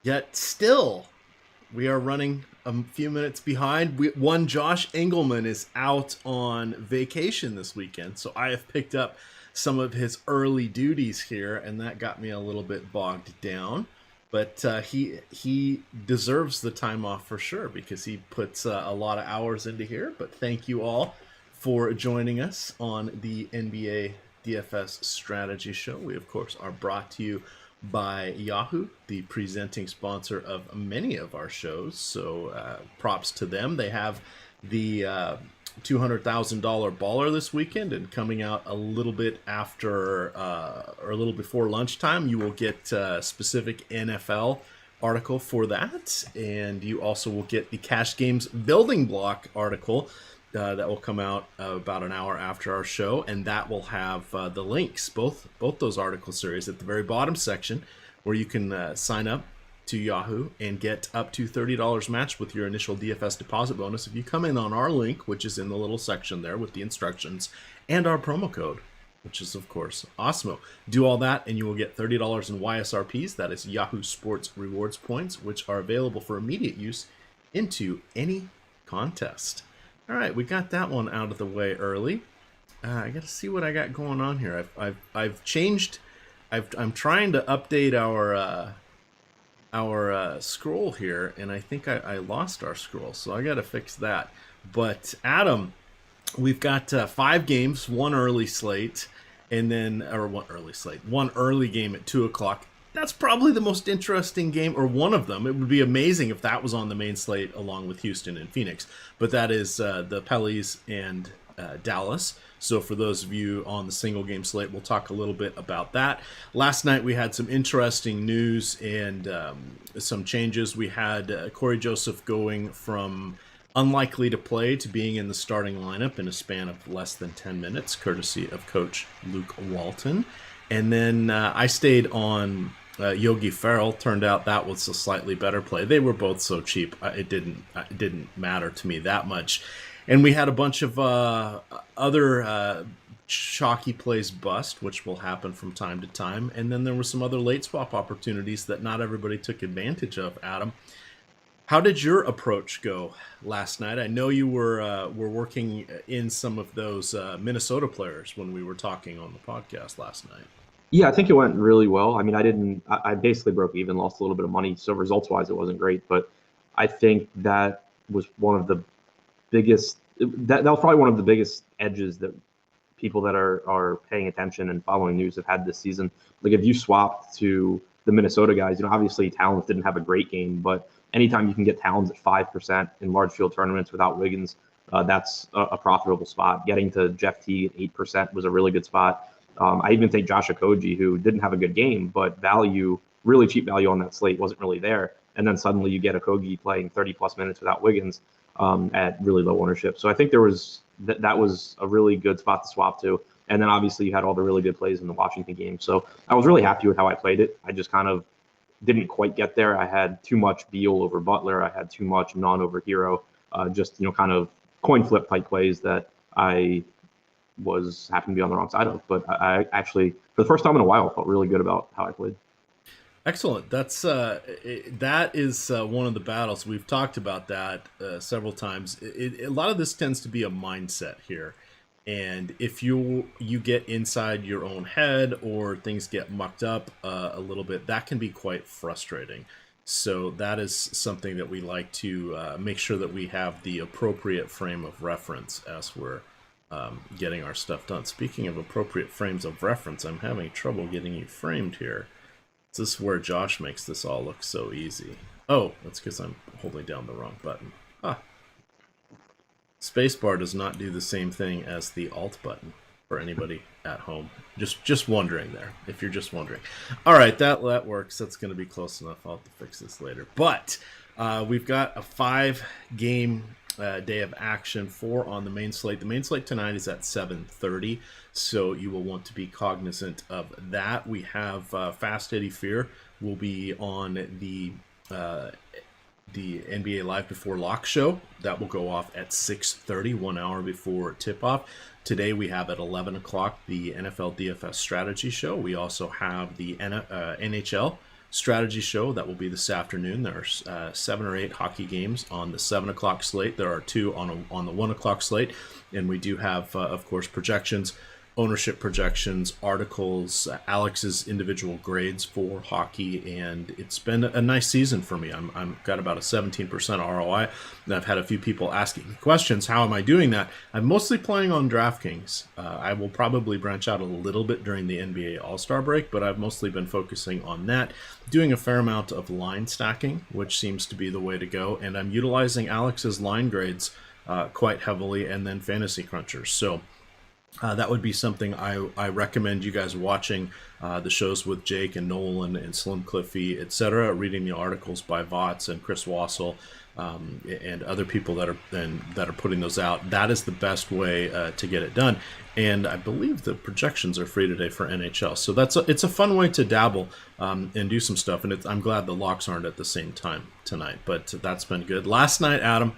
Yet still, we are running a few minutes behind. One Josh Engelman is out on vacation this weekend, so I have picked up some of his early duties here, and that got me a little bit bogged down. But he deserves the time off for sure because he puts a lot of hours into here. But thank you all for joining us on the NBA DFS Strategy Show. We, of course, are brought to you by Yahoo, the presenting sponsor of many of our shows. So props to them. They have the $200,000 baller this weekend, and coming out a little bit after or a little before lunchtime, you will get a specific NFL article for that, and you also will get the Cash Games building block article that will come out about an hour after our show, and that will have the links, both those article series at the very bottom section, where you can sign up to Yahoo and get up to $30 matched with your initial DFS deposit bonus if you come in on our link, which is in the little section there with the instructions, and our promo code, which is, of course, Osmo. Do all that, and you will get $30 in YSRPs. That is Yahoo Sports Rewards points, which are available for immediate use into any contest. All right, we got that one out of the way early. I got to see what I got going on here. I've changed. I'm trying to update our scroll here, and I think I lost our scroll, so I got to fix that. But Adam, we've got 5 games, one early slate, and then one early game at 2:00. That's probably the most interesting game, or one of them. It would be amazing if that was on the main slate along with Houston and Phoenix. But that is the Pellies and Dallas. So for those of you on the single game slate, we'll talk a little bit about that. Last night we had some interesting news and some changes. We had Corey Joseph going from unlikely to play to being in the starting lineup in a span of less than 10 minutes, courtesy of Coach Luke Walton. And then I stayed on Yogi Ferrell. Turned out that was a slightly better play. They were both so cheap, it didn't matter to me that much. And we had a bunch of other chalky plays bust, which will happen from time to time. And then there were some other late swap opportunities that not everybody took advantage of. Adam, how did your approach go last night? I know you were working in some of those Minnesota players when we were talking on the podcast last night. Yeah, I think it went really well. I mean, I basically broke even, lost a little bit of money. So results-wise, it wasn't great. But I think that was one of the biggest, that was probably one of the biggest edges that people that are paying attention and following news have had this season. Like if you swapped to the Minnesota guys, obviously Towns didn't have a great game, but anytime you can get Towns at 5% in large field tournaments without Wiggins, that's a profitable spot. Getting to Jeff T at 8% was a really good spot. I even think Josh Okogie, who didn't have a good game, but value, really cheap value on that slate, wasn't really there. And then suddenly you get Okogie playing 30-plus minutes without Wiggins at really low ownership. So I think there was that was a really good spot to swap to. And then obviously you had all the really good plays in the Washington game. So I was really happy with how I played it. I just kind of didn't quite get there. I had too much Beal over Butler. I had too much non over Hero. Just kind of coin flip type plays that I was happened to be on the wrong side of. But I actually, for the first time in a while, felt really good about how I played. Excellent. That is one of the battles. We've talked about that several times. A lot of this tends to be a mindset here. And if you get inside your own head or things get mucked up a little bit, that can be quite frustrating. So that is something that we like to make sure that we have the appropriate frame of reference as we're getting our stuff done. Speaking of appropriate frames of reference, I'm having trouble getting you framed here. This is where Josh makes this all look so easy. Oh, that's because I'm holding down the wrong button. Spacebar does not do the same thing as the Alt button for anybody at home. Just wondering there, if you're just wondering. All right, that works. That's going to be close enough. I'll have to fix this later. But we've got a 5-game day of action, 4 on the main slate. The main slate tonight is at 7:30, so you will want to be cognizant of that. We have Fast Eddie Fear will be on the NBA Live Before Lock show. That will go off at 6:30, 1 hour before tip-off. Today we have at 11 o'clock the NFL DFS Strategy show. We also have the NHL strategy show. That will be this afternoon. There are 7 or 8 hockey games on the 7 o'clock slate. There are 2 on the 1 o'clock slate. And we do have, of course, projections, ownership projections, articles, Alex's individual grades for hockey, and it's been a nice season for me. I'm got about a 17% ROI, and I've had a few people asking me questions. How am I doing that? I'm mostly playing on DraftKings. I will probably branch out a little bit during the NBA All-Star break, but I've mostly been focusing on that, doing a fair amount of line stacking, which seems to be the way to go, and I'm utilizing Alex's line grades quite heavily, and then fantasy crunchers. So that would be something I recommend you guys watching, the shows with Jake and Nolan and Slim Cliffy, etc., reading the articles by Vots and Chris Wassel, and other people that are putting those out. That is the best way to get it done. And I believe the projections are free today for NHL. So it's a fun way to dabble and do some stuff. And I'm glad the locks aren't at the same time tonight, but that's been good. Last night, Adam,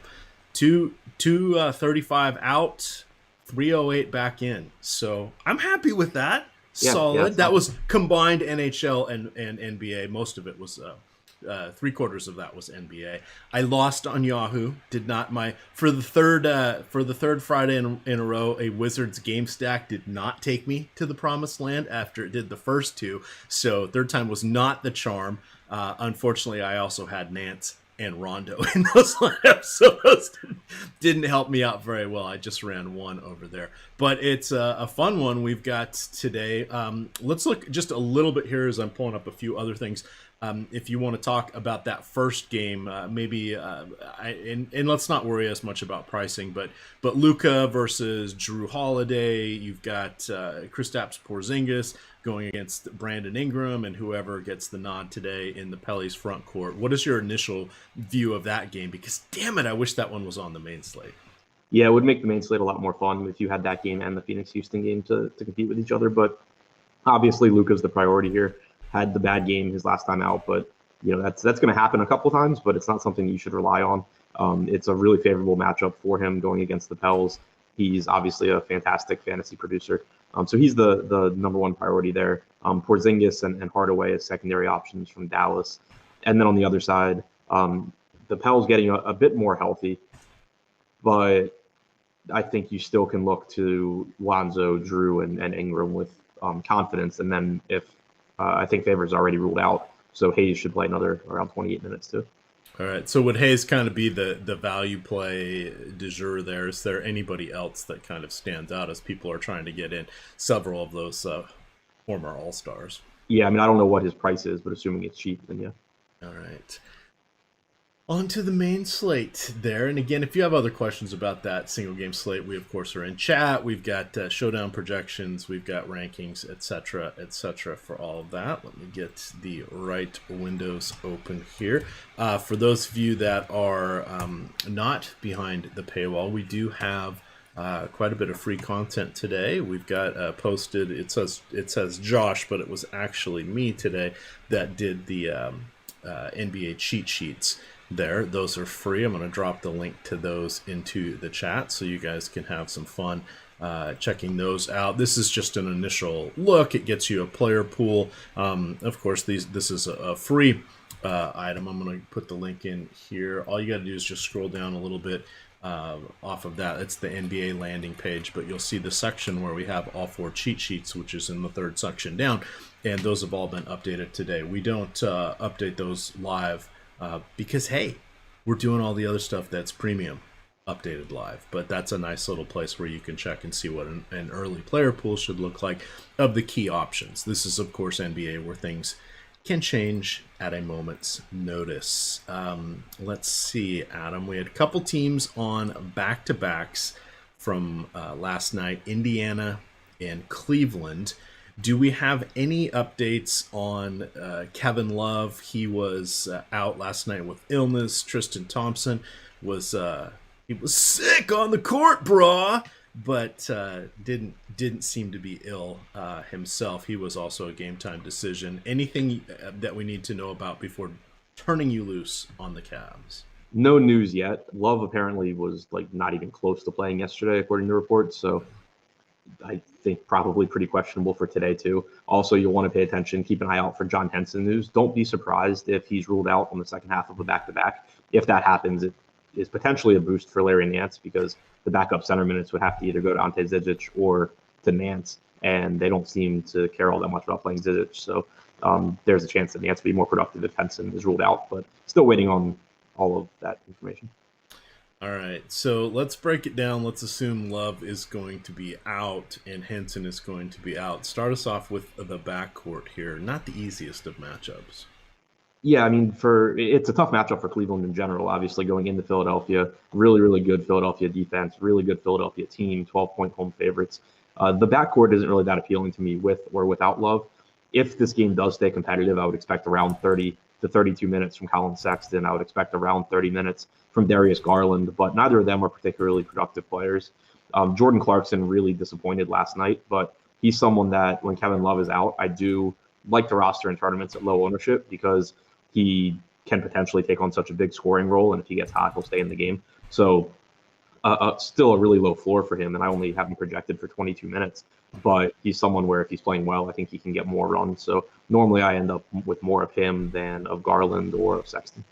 235 out, 308 back in. So I'm happy with that. Solid. Yeah, that was combined NHL and NBA. Most of it was 3/4 of that was NBA. I lost on Yahoo. Did not for the third Friday in a row, a Wizards game stack did not take me to the promised land after it did the first 2. So third time was not the charm. Unfortunately, I also had Nance and Rondo in those lineups, so those didn't help me out very well. I just ran 1 over there, but it's a fun one we've got today. Let's look just a little bit here as I'm pulling up a few other things. If you want to talk about that first game, maybe and let's not worry as much about pricing, but Luka versus Drew Holiday. You've got Kristaps Porzingis going against Brandon Ingram and whoever gets the nod today in the Pelly's front court. What is your initial view of that game? Because damn it, I wish that one was on the main slate. Yeah, it would make the main slate a lot more fun if you had that game and the Phoenix-Houston game to compete with each other. But obviously, Luka's the priority here. Had the bad game his last time out, but that's going to happen a couple times. But it's not something you should rely on. It's a really favorable matchup for him going against the Pels. He's obviously a fantastic fantasy producer. So he's the number one priority there. Porzingis and Hardaway as secondary options from Dallas. And then on the other side, the Pels getting a bit more healthy. But I think you still can look to Lonzo, Drew, and Ingram with confidence. And then if I think Favors already ruled out, so Hayes should play another around 28 minutes too. All right. So would Hayes kind of be the value play du jour there? Is there anybody else that kind of stands out as people are trying to get in several of those former All-Stars? Yeah, I mean, I don't know what his price is, but assuming it's cheap, then yeah. All right. On to the main slate there. And again, if you have other questions about that single game slate, we, of course, are in chat. We've got showdown projections. We've got rankings, etc., for all of that. Let me get the right windows open here. For those of you that are not behind the paywall, we do have quite a bit of free content today. We've got posted, it says Josh, but it was actually me today that did the NBA cheat sheets there. Those are free. I'm going to drop the link to those into the chat so you guys can have some fun checking those out. This is just an initial look. It gets you a player pool. Of course, this is a free item. I'm going to put the link in here. All you got to do is just scroll down a little bit off of that. It's the NBA landing page, but you'll see the section where we have all 4 cheat sheets, which is in the third section down, and those have all been updated today. We don't update those live because, hey, we're doing all the other stuff that's premium updated live, but that's a nice little place where you can check and see what an early player pool should look like of the key options. This is, of course, NBA, where things can change at a moment's notice. Let's see, Adam. We had a couple teams on back-to-backs from last night, Indiana and Cleveland. Do we have any updates on Kevin Love? He was out last night with illness. Tristan Thompson was he was sick on the court, brah, but didn't seem to be ill himself. He was also a game time decision. Anything that we need to know about before turning you loose on the Cavs? No news yet. Love apparently was not even close to playing yesterday, according to reports. So I think probably pretty questionable for today too. Also, you'll want to pay attention, keep an eye out for John Henson news. Don't be surprised if he's ruled out on the second half of a back-to-back. If that happens, it is potentially a boost for Larry Nance because the backup center minutes would have to either go to Ante Zizic or to Nance, and they don't seem to care all that much about playing Zizic. So there's a chance that Nance will be more productive if Henson is ruled out, but still waiting on all of that information. All right, so let's break it down. Let's assume Love is going to be out and Henson is going to be out. Start us off with the backcourt here. Not the easiest of matchups. Yeah, I mean, it's a tough matchup for Cleveland in general. Obviously, going into Philadelphia, really, really good Philadelphia defense, really good Philadelphia team, 12-point home favorites. The backcourt isn't really that appealing to me with or without Love. If this game does stay competitive, I would expect around 30 to 32 minutes from Colin Sexton. I would expect around 30 minutes from Darius Garland, but neither of them are particularly productive players. Jordan Clarkson really disappointed last night, but he's someone that when Kevin Love is out, I do like to roster in tournaments at low ownership because he can potentially take on such a big scoring role, and if he gets hot, he'll stay in the game. So still a really low floor for him, and I only have him projected for 22 minutes. But he's someone where if he's playing well, I think he can get more runs. So normally I end up with more of him than of Garland or of Sexton.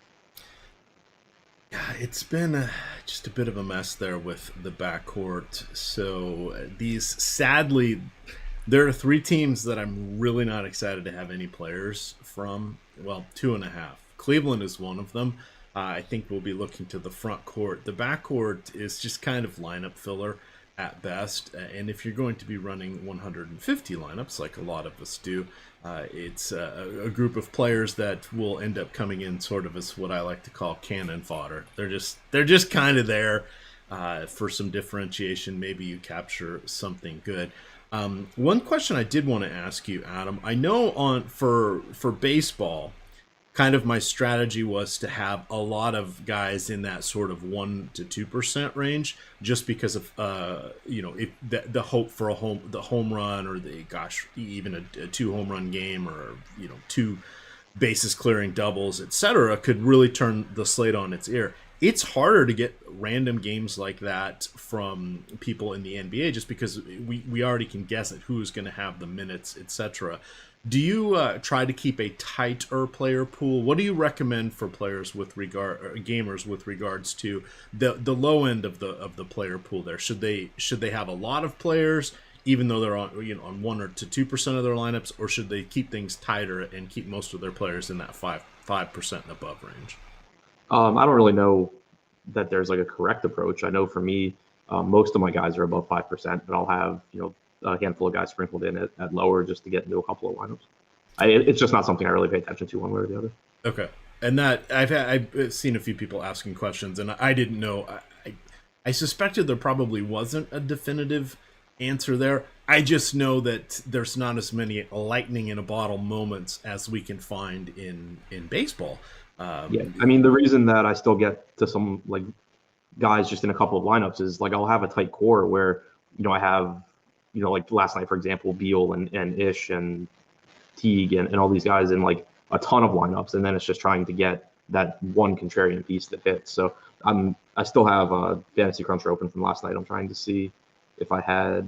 It's been just a bit of a mess there with the backcourt. So sadly, there are 3 teams that I'm really not excited to have any players from. Well, 2.5. Cleveland is one of them. I think we'll be looking to the front court. The backcourt is just kind of lineup filler at best. And if you're going to be running 150 lineups, like a lot of us do, it's a group of players that will end up coming in sort of as what I like to call cannon fodder. They're just kind of there for some differentiation. Maybe you capture something good. One question I did want to ask you, Adam, I know for baseball, kind of my strategy was to have a lot of guys in that sort of 1% to 2% range, just because of the hope for the home run, or even a 2 home run game, or 2 bases clearing doubles, etc., could really turn the slate on its ear. It's harder to get random games like that from people in the NBA just because we already can guess at who's going to have the minutes, etc. Do you try to keep a tighter player pool? What do you recommend for players gamers with regards to the low end of the player pool there? Should they have a lot of players even though they're on 1 or 2% of their lineups, or should they keep things tighter and keep most of their players in that 5% and above range? I don't really know that there's like a correct approach. I know for me, most of my guys are above 5%, but I'll have a handful of guys sprinkled in at lower just to get into a couple of lineups. It's just not something I really pay attention to one way or the other. Okay, and that I've seen a few people asking questions, and I didn't know. I suspected there probably wasn't a definitive answer there. I just know that there's not as many lightning in a bottle moments as we can find in baseball. Yeah, I mean, the reason that I still get to some like guys just in a couple of lineups is like I'll have a tight core where I have like last night, for example, Beal and Ish and Teague and all these guys in like a ton of lineups, and then it's just trying to get that one contrarian piece that hits. So I still have a Fantasy Cruncher open from last night. I'm trying to see if I had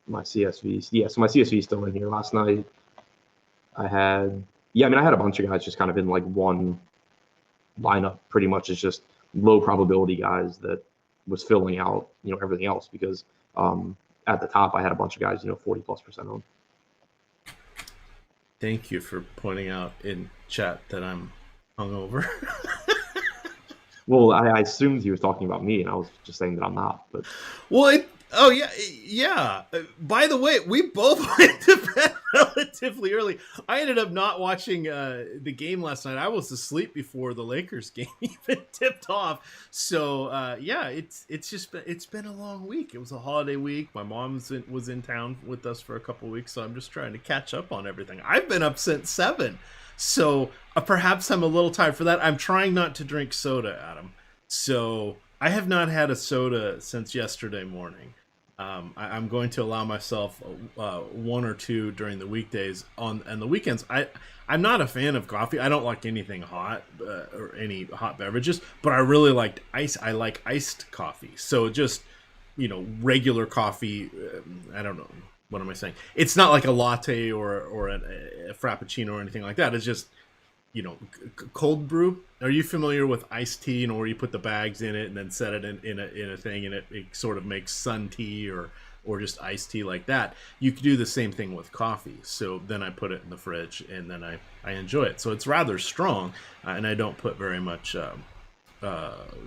my CSVs. Yeah, so my CSV is still in here. Last night I had a bunch of guys just kind of in like one lineup. Pretty much it's just low probability guys that was filling out everything else, because at the top I had a bunch of guys 40+% on. Thank you for pointing out in chat that I'm hungover. Well, I assumed he was talking about me, and I was just saying that I'm not. But yeah. By the way, we both went to bed relatively early. I ended up not watching the game last night. I was asleep before the Lakers game even tipped off. So it's been a long week. It was a holiday week. My mom was in town with us for a couple of weeks, so I'm just trying to catch up on everything. I've been up since 7. So perhaps I'm a little tired for that. I'm trying not to drink soda, Adam. So I have not had a soda since yesterday morning. I'm going to allow myself 1 or 2 during the weekdays. And the weekends, I'm not a fan of coffee. I don't like anything hot or any hot beverages, but I really liked ice. I like iced coffee. So just regular coffee. I don't know. What am I saying? It's not like a latte or a frappuccino or anything like that. It's just, cold brew. Are you familiar with iced tea, where you put the bags in it and then set it in a thing, and it sort of makes sun tea or just iced tea like that? You could do the same thing with coffee. So then I put it in the fridge and then I enjoy it. So it's rather strong, and I don't put very much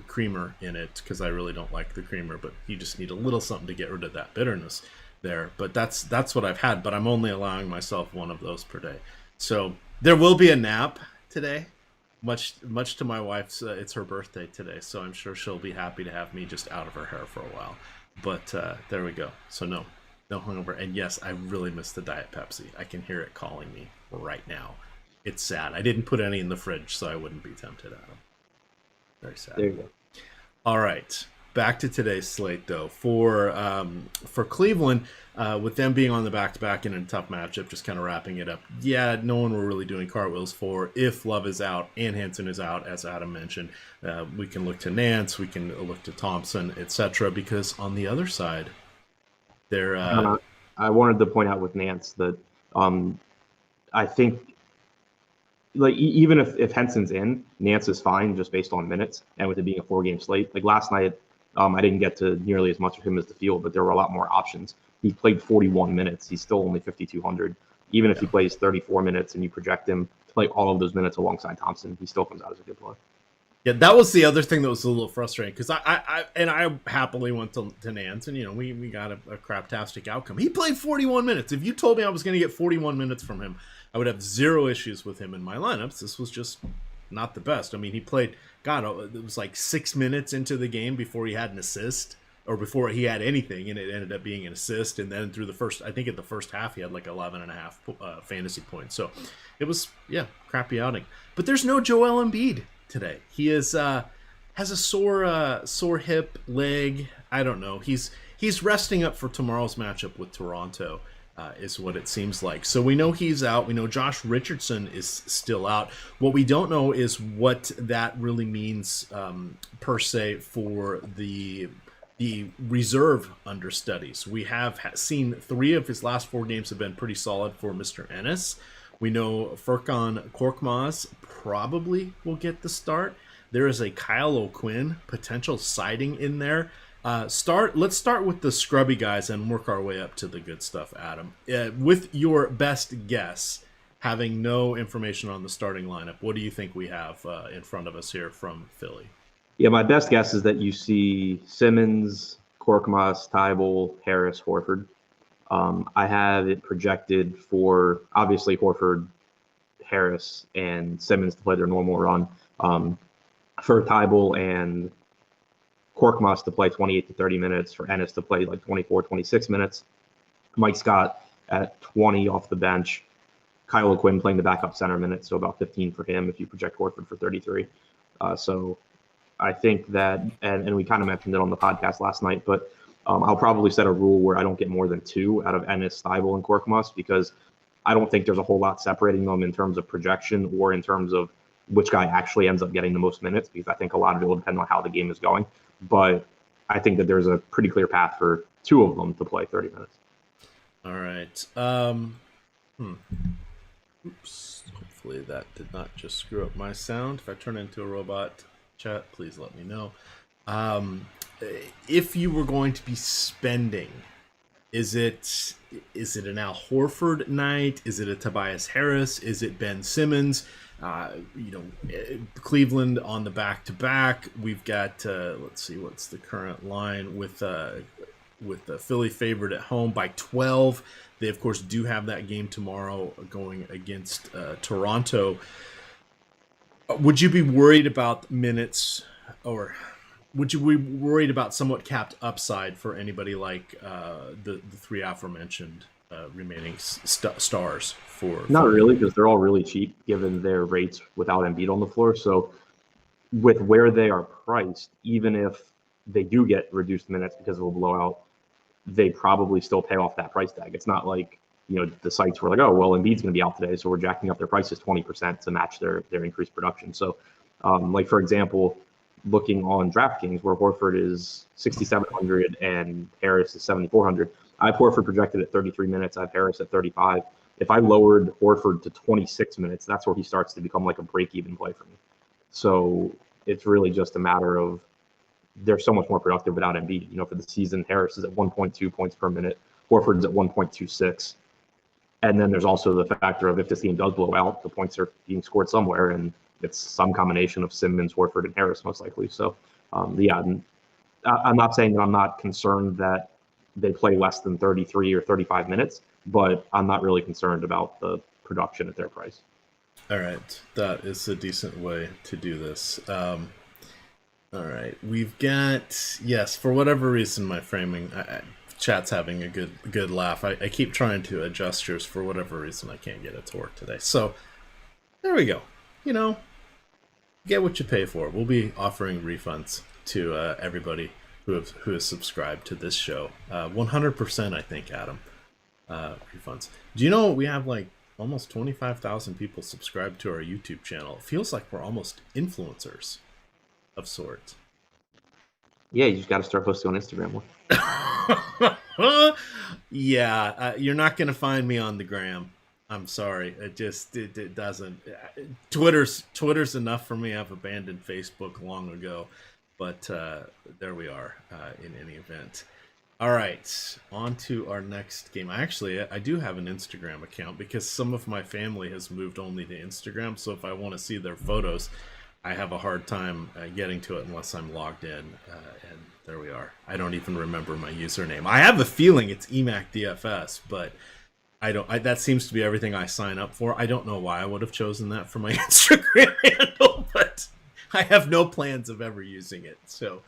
creamer in it because I really don't like the creamer, but you just need a little something to get rid of that bitterness there. But that's what I've had, but I'm only allowing myself one of those per day. So there will be a nap today, much to my wife's. It's her birthday today, so I'm sure she'll be happy to have me just out of her hair for a while. But there we go. So no hungover. And yes, I really miss the Diet Pepsi. I can hear it calling me right now. It's sad. I didn't put any in the fridge, so I wouldn't be tempted, Adam. Very sad. There you go. All right. Back to today's slate, though. For Cleveland, with them being on the back-to-back in a tough matchup, just kind of wrapping it up. Yeah, no one we're really doing cartwheels for. If Love is out and Hansen is out, as Adam mentioned, we can look to Nance, we can look to Thompson, etc. Because on the other side, they're... I wanted to point out with Nance that I think, like, even if Henson's in, Nance is fine just based on minutes, and with it being a 4-game slate. Like last night, I didn't get to nearly as much of him as the field, but there were a lot more options. He played 41 minutes. He's still only 5,200. Even if he plays 34 minutes and you project him to play all of those minutes alongside Thompson, he still comes out as a good player. Yeah, that was the other thing that was a little frustrating, because I happily went to Nance, and we got a craptastic outcome. He played 41 minutes. If you told me I was going to get 41 minutes from him, I would have zero issues with him in my lineups. This was just not the best. I mean, he played, it was like 6 minutes into the game before he had an assist, or before he had anything, and it ended up being an assist. And then through the first half, he had like 11.5 fantasy points. So it was, crappy outing. But there's no Joel Embiid today. He has a sore hip, leg. I don't know. He's resting up for tomorrow's matchup with Toronto. Is what it seems like. So we know he's out. We know Josh Richardson is still out. What we don't know is what that really means per se for the reserve understudies. We have seen 3 of his last 4 games have been pretty solid for Mr. Ennis. We know Furkan Korkmaz probably will get the start. There is a Kyle O'Quinn potential sighting in there. Let's start with the scrubby guys and work our way up to the good stuff, Adam. With your best guess, having no information on the starting lineup, what do you think we have in front of us here from Philly? Yeah, my best guess is that you see Simmons, Korkmaz, Tybal, Harris, Horford. I have it projected for, obviously, Horford, Harris, and Simmons to play their normal run. For Tybal and Korkmaz to play 28 to 30 minutes, for Ennis to play like 24, 26 minutes. Mike Scott at 20 off the bench. Kyle O'Quinn playing the backup center minutes, so about 15 for him if you project Horford for 33. So I think that, and we kind of mentioned it on the podcast last night, but I'll probably set a rule where I don't get more than 2 out of Ennis, Tybal, and Korkmaz, because I don't think there's a whole lot separating them in terms of projection or in terms of which guy actually ends up getting the most minutes, because I think a lot of it will depend on how the game is going. But I think that there's a pretty clear path for 2 of them to play 30 minutes. All right. Oops. Hopefully that did not just screw up my sound. If I turn into a robot, chat, please let me know. If you were going to be spending, is it an Al Horford night? Is it a Tobias Harris? Is it Ben Simmons? Cleveland on the back-to-back. We've got, let's see, what's the current line with the Philly favored at home by 12. They, of course, do have that game tomorrow going against Toronto. Would you be worried about minutes, or would you be worried about somewhat capped upside for anybody like the 3 aforementioned remaining stars? Not really, because they're all really cheap given their rates without Embiid on the floor. So with where they are priced, even if they do get reduced minutes because of a blowout, they probably still pay off that price tag. It's not like, the sites were like, oh, well, Embiid's going to be out today, so we're jacking up their prices 20% to match their increased production. So, like, for example, looking on DraftKings where Horford is 6,700 and Harris is 7,400. I have Horford projected at 33 minutes. I have Harris at 35. If I lowered Horford to 26 minutes, that's where he starts to become like a break-even play for me. So it's really just a matter of they're so much more productive without Embiid. You know, for the season, Harris is at 1.2 points per minute. Horford's at 1.26. And then there's also the factor of if this game does blow out, the points are being scored somewhere, and it's some combination of Simmons, Horford, and Harris most likely. So, yeah, I'm not saying that I'm not concerned that they play less than 33 or 35 minutes, but I'm not really concerned about the production at their price. All right, that is a decent way to do this. All right, we've got, yes, for whatever reason, my framing, chat's having a good laugh. I keep trying to adjust yours. For whatever reason, I can't get it to work today. So there we go. You know, get what you pay for. We'll be offering refunds to everybody who has subscribed to this show. 100%, I think, Adam. Refunds. Do you know we have like almost 25,000 people subscribed to our YouTube channel? It feels like we're almost influencers of sorts. Yeah, you just got to start posting on Instagram more. Yeah, you're not going to find me on the gram. I'm sorry. It doesn't. Twitter's enough for me. I've abandoned Facebook long ago. But there we are in any event. All right, on to our next game. I do have an Instagram account because some of my family has moved only to Instagram. So if I want to see their photos, I have a hard time getting to it unless I'm logged in. And there we are. I don't even remember my username. I have a feeling it's EMACDFS, but I don't. That seems to be everything I sign up for. I don't know why I would have chosen that for my Instagram handle, but I have no plans of ever using it. So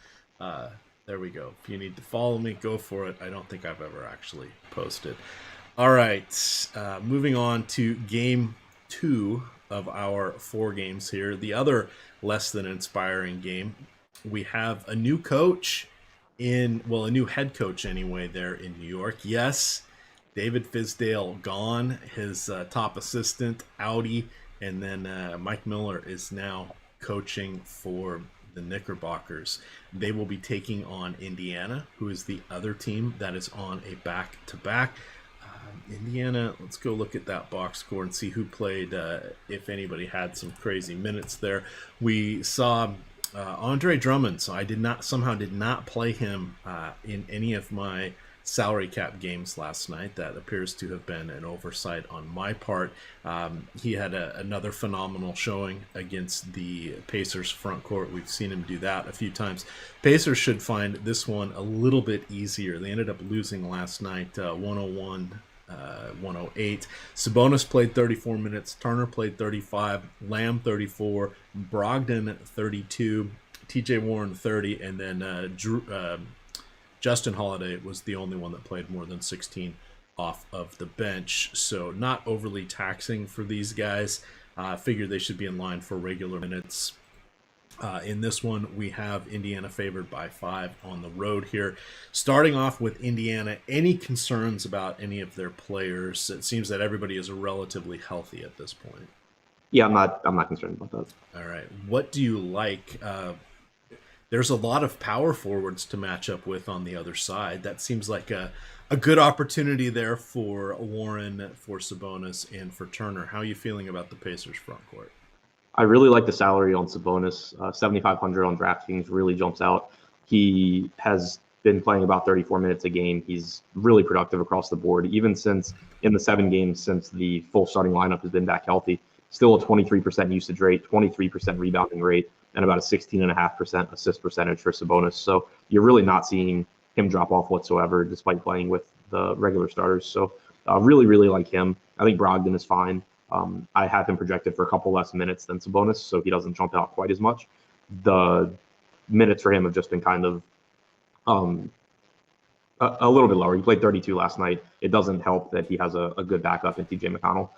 there we go. If you need to follow me, go for it. I don't think I've ever actually posted. All right, moving on to game 2 of our 4 games here. The other less than inspiring game. We have a new coach a new head coach anyway there in New York. Yes, David Fizdale gone, his top assistant, Audi, and then Mike Miller is now coaching for the Knickerbockers. They will be taking on Indiana, who is the other team that is on a back-to-back. Indiana, let's go look at that box score and see who played, if anybody had some crazy minutes there. We saw Andre Drummond, so I did not play him in any of my salary cap games last night. That appears to have been an oversight on my part. He had another phenomenal showing against the Pacers front court. We've seen him do that a few times. Pacers should find this one a little bit easier. They ended up losing last night 101-108. Sabonis played 34 minutes. Turner played 35. Lamb 34. Brogdon 32. TJ Warren 30. And then Justin Holiday was the only one that played more than 16 off of the bench. So not overly taxing for these guys. Figure they should be in line for regular minutes. In this one, we have Indiana favored by 5 on the road here. Starting off with Indiana, any concerns about any of their players? It seems that everybody is relatively healthy at this point. Yeah, I'm not concerned about that. All right. What do you like? There's a lot of power forwards to match up with on the other side. That seems like a good opportunity there for Warren, for Sabonis, and for Turner. How are you feeling about the Pacers front court? I really like the salary on Sabonis. 7,500 on DraftKings really jumps out. He has been playing about 34 minutes a game. He's really productive across the board, even since in the 7 games since the full starting lineup has been back healthy. Still a 23% usage rate, 23% rebounding rate, and about a 16.5% assist percentage for Sabonis. So you're really not seeing him drop off whatsoever, despite playing with the regular starters. So really, really like him. I think Brogdon is fine. I have him projected for a couple less minutes than Sabonis, so he doesn't jump out quite as much. The minutes for him have just been kind of a little bit lower. He played 32 last night. It doesn't help that he has a good backup in TJ McConnell.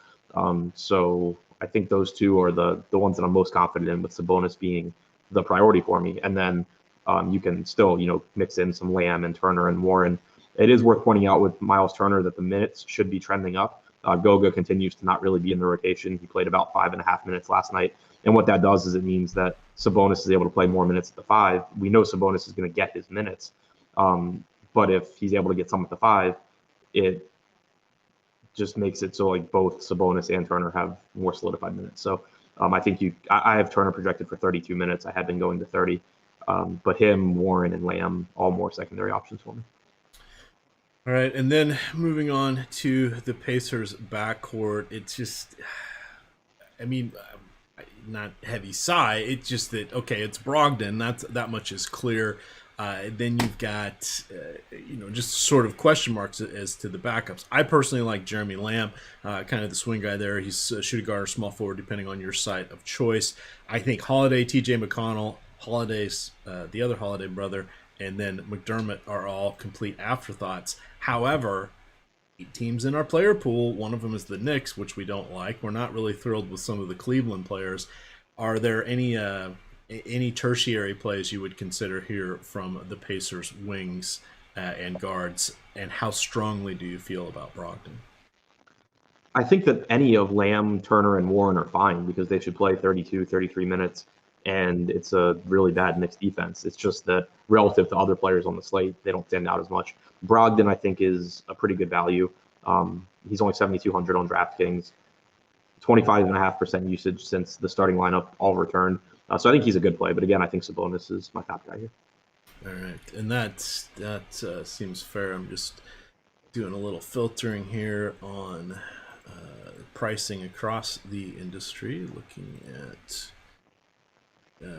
So I think those two are the ones that I'm most confident in, with Sabonis being the priority for me. And then you can still, mix in some Lamb and Turner and Warren. It is worth pointing out with Miles Turner that the minutes should be trending up. Goga continues to not really be in the rotation. He played about 5.5 minutes last night. And what that does is it means that Sabonis is able to play more minutes at the 5. We know Sabonis is going to get his minutes. But if he's able to get some at the 5, it just makes it so like both Sabonis and Turner have more solidified minutes. So I think I have Turner projected for 32 minutes. I had been going to 30. But him, Warren, and Lamb, all more secondary options for me. All right, and then moving on to the Pacers backcourt, it's just, I mean, not heavy sigh. It's just that, okay, it's Brogdon. That much is clear. Then you've got, just sort of question marks as to the backups. I personally like Jeremy Lamb, kind of the swing guy there. He's a shooting guard or small forward, depending on your site of choice. I think Holiday, T.J. McConnell, Holiday's the other Holiday brother, and then McDermott are all complete afterthoughts. However, 8 teams in our player pool. One of them is the Knicks, which we don't like. We're not really thrilled with some of the Cleveland players. Are there any tertiary plays you would consider here from the Pacers wings and guards, and how strongly do you feel about Brogdon? I think that any of Lamb, Turner, and Warren are fine because they should play 32, 33 minutes, and it's a really bad Knicks defense. It's just that relative to other players on the slate, they don't stand out as much. Brogdon, I think, is a pretty good value. He's only 7,200 on DraftKings, 25.5% usage since the starting lineup all returned. So I think he's a good play. But again, I think Sabonis is my top guy here. All right, and that seems fair. I'm just doing a little filtering here on pricing across the industry, looking at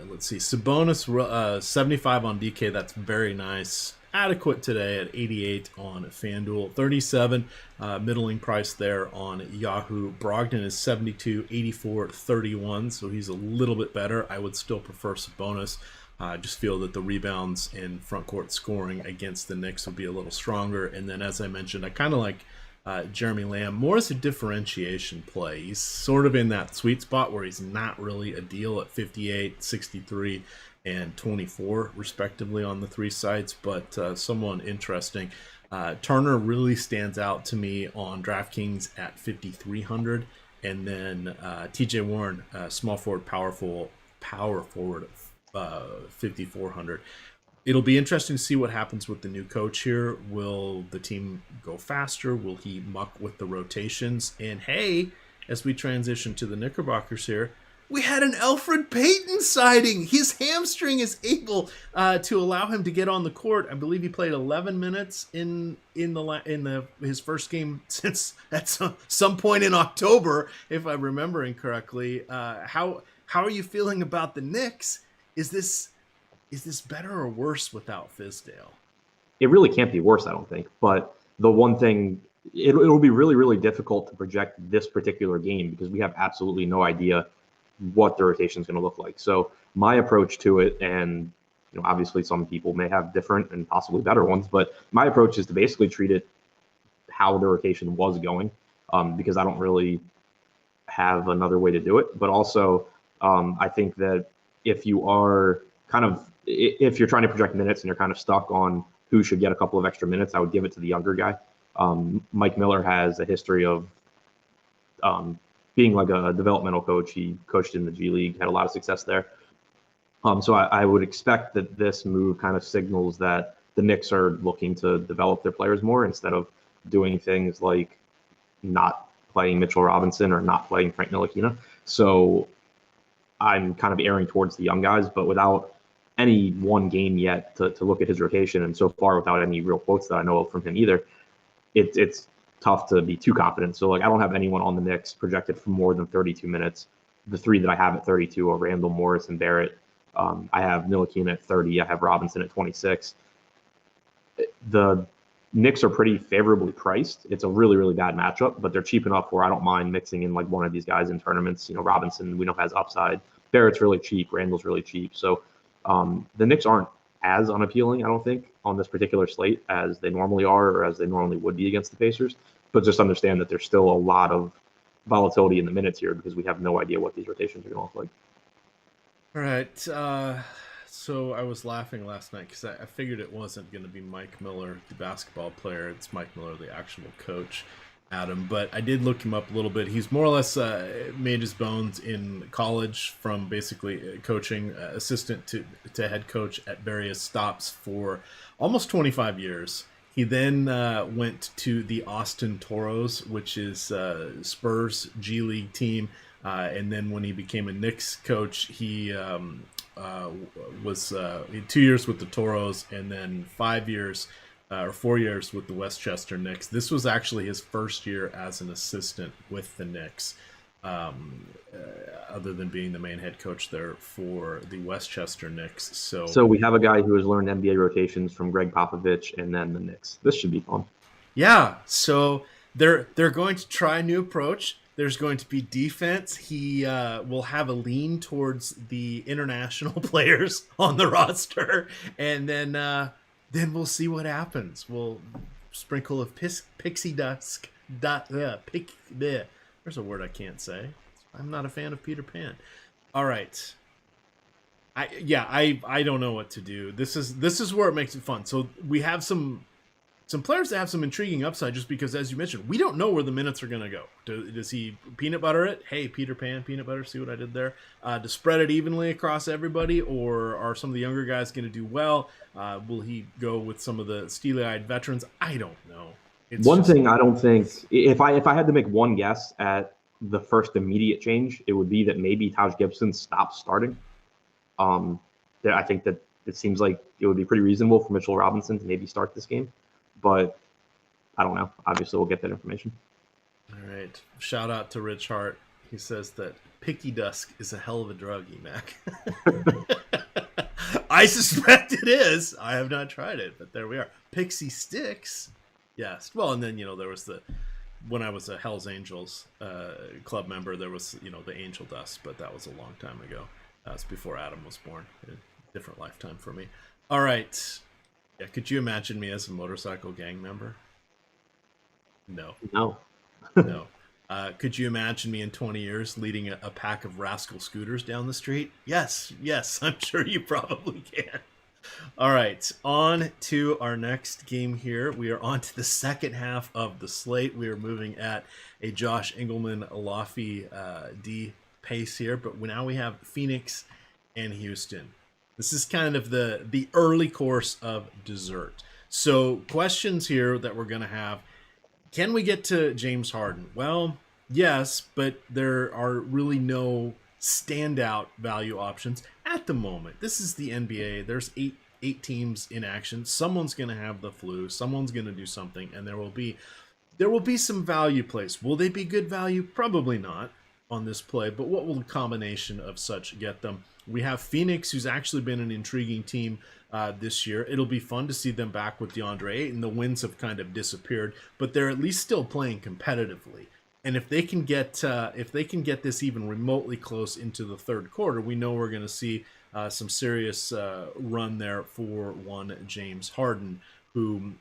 let's see, Sabonis 75 on DK. That's very nice. Adequate today at 88 on FanDuel, 37 middling price there on Yahoo. Brogdon is 72, 84, 31, so he's a little bit better. I would still prefer Sabonis. I just feel that the rebounds and front court scoring against the Knicks would be a little stronger. And then, as I mentioned, I kind of like Jeremy Lamb more as a differentiation play. He's sort of in that sweet spot where he's not really a deal at 58, 63, and 24 respectively on the 3 sites, but someone interesting. Turner really stands out to me on DraftKings at 5,300, and then TJ Warren, small forward, power forward, 5,400. It'll be interesting to see what happens with the new coach here. Will the team go faster? Will he muck with the rotations? And hey, as we transition to the Knickerbockers here, we had an Alfred Payton sighting. His hamstring is able to allow him to get on the court. I believe he played 11 minutes in his first game since at some point in October, if I'm remembering correctly. How are you feeling about the Knicks? Is this better or worse without Fizdale? It really can't be worse, I don't think. But the one thing, it'll be really, really difficult to project this particular game because we have absolutely no idea what the rotation is going to look like. So my approach to it, and obviously some people may have different and possibly better ones, but my approach is to basically treat it how the rotation was going, because I don't really have another way to do it. But also, I think that if you're trying to project minutes and you're kind of stuck on who should get a couple of extra minutes, I would give it to the younger guy. Mike Miller has a history of being like a developmental coach. He coached in the G League, had a lot of success there. So I would expect that this move kind of signals that the Knicks are looking to develop their players more instead of doing things like not playing Mitchell Robinson or not playing Frank Ntilikina. So I'm kind of erring towards the young guys, but without any one game yet to look at his rotation, and so far without any real quotes that I know of from him either, it's tough to be too confident. So I don't have anyone on the Knicks projected for more than 32 minutes. The 3 that I have at 32 are Randall, Morris, and Barrett. I have Ntilikina at 30. I have Robinson at 26. The Knicks are pretty favorably priced. It's a really, really bad matchup, but they're cheap enough where I don't mind mixing in one of these guys in tournaments. Robinson, we know, has upside. Barrett's really cheap. Randall's really cheap. So the Knicks aren't as unappealing, I don't think, on this particular slate as they normally are or as they normally would be against the Pacers. But just understand that there's still a lot of volatility in the minutes here because we have no idea what these rotations are going to look like. All right. So I was laughing last night because I figured it wasn't going to be Mike Miller, the basketball player. It's Mike Miller, the actual coach. Adam, but I did look him up a little bit. He's more or less made his bones in college from basically coaching assistant to head coach at various stops for almost 25 years. He then went to the Austin Toros, which is Spurs G League team. And then when he became a Knicks coach, he was 2 years with the Toros and then 5 years or 4 years with the Westchester Knicks. This was actually his first year as an assistant with the Knicks, other than being the main head coach there for the Westchester Knicks. So we have a guy who has learned NBA rotations from Greg Popovich and then the Knicks. This should be fun. Yeah, so they're going to try a new approach. There's going to be defense. He will have a lean towards the international players on the roster, and then we'll see what happens. We'll sprinkle of pixie dust. There's a word I can't say. I'm not a fan of Peter Pan. All right. I don't know what to do. This is where it makes it fun. So we have some players that have some intriguing upside just because, as you mentioned, we don't know where the minutes are going to go. Does he peanut butter it? Hey, Peter Pan, peanut butter, see what I did there? To spread it evenly across everybody, or are some of the younger guys going to do well? Will he go with some of the steely-eyed veterans? I don't know. One thing I don't think, if I had to make one guess at the first immediate change, it would be that maybe Taj Gibson stops starting. I think that it seems like it would be pretty reasonable for Mitchell Robinson to maybe start this game. But I don't know. Obviously, we'll get that information. All right. Shout out to Rich Hart. He says that Picky Dusk is a hell of a drug, E-Mac. I suspect it is. I have not tried it, but there we are. Pixie Sticks. Yes. Well, and then, there was when I was a Hell's Angels club member, there was, the Angel Dust, but that was a long time ago. That was before Adam was born. A different lifetime for me. All right. Yeah, could you imagine me as a motorcycle gang member? No. No. No. Could you imagine me in 20 years leading a pack of rascal scooters down the street? Yes, I'm sure you probably can. All right, on to our next game here. We are on to the second half of the slate. We are moving at a Josh Engelman Laffy D pace here, but now we have Phoenix and Houston. This is kind of the early course of dessert. So questions here that we're going to have. Can we get to James Harden? Well, yes, but there are really no standout value options at the moment. This is the NBA. There's eight teams in action. Someone's going to have the flu. Someone's going to do something, and there will be some value plays. Will they be good value? Probably not on this play, but what will the combination of such get them? We have Phoenix, who's actually been an intriguing team this year. It'll be fun to see them back with DeAndre Ayton. The wins have kind of disappeared, but they're at least still playing competitively. And if they can get this even remotely close into the third quarter, we know we're going to see some serious run there for one James Harden, who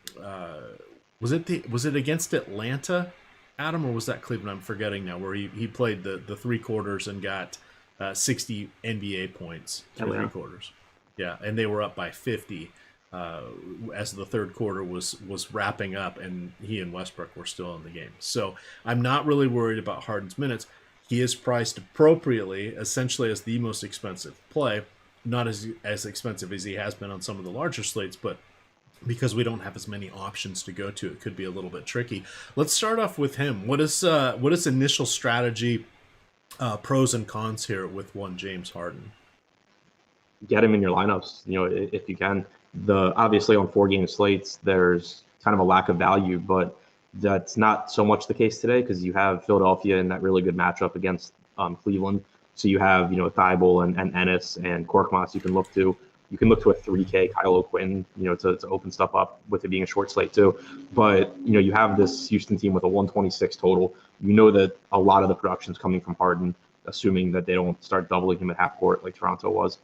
was it against Atlanta, Adam, or was that Cleveland? I'm forgetting now, where he played the 3 quarters and got 60 NBA points through 3 quarters. Yeah, and they were up by 50 as the third quarter was wrapping up, and he and Westbrook were still in the game. So I'm not really worried about Harden's minutes. He is priced appropriately, essentially as the most expensive play. Not as expensive as he has been on some of the larger slates, but because we don't have as many options to go to, it could be a little bit tricky. Let's start off with him. What is initial strategy, pros and cons here with one James Harden? Get him in your lineups, if you can. Obviously on 4-game slates, there's kind of a lack of value, but that's not so much the case today because you have Philadelphia in that really good matchup against Cleveland. So you have, Thibault and Ennis and Korkmaz you can look to. You can look to a 3K Kyle O'Quinn, to open stuff up with it being a short slate too. But, you have this Houston team with a 126 total. You know that a lot of the production is coming from Harden, assuming that they don't start doubling him at half court like Toronto was.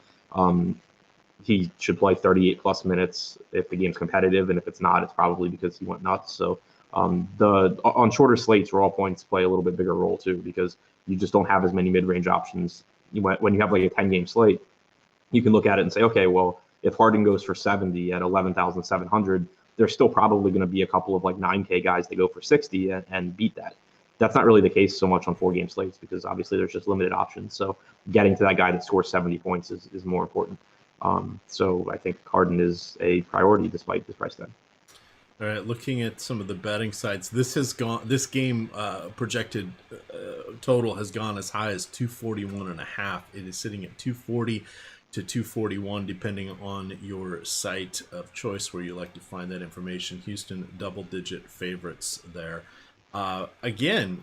He should play 38 plus minutes if the game's competitive. And if it's not, it's probably because he went nuts. So on shorter slates, raw points play a little bit bigger role too, because you just don't have as many mid-range options. When you have like a 10-game slate, you can look at it and say, okay, well, if Harden goes for 70 at 11,700, there's still probably going to be a couple of like 9K guys that go for 60 and beat that. That's not really the case so much on 4-game slates because obviously there's just limited options. So getting to that guy that scores 70 points is more important. So I think Harden is a priority despite this price tag. All right, looking at some of the betting sites, this game projected total has gone as high as 241.5. It is sitting at 240 to 241, depending on your site of choice where you like to find that information. Houston double-digit favorites there. Again,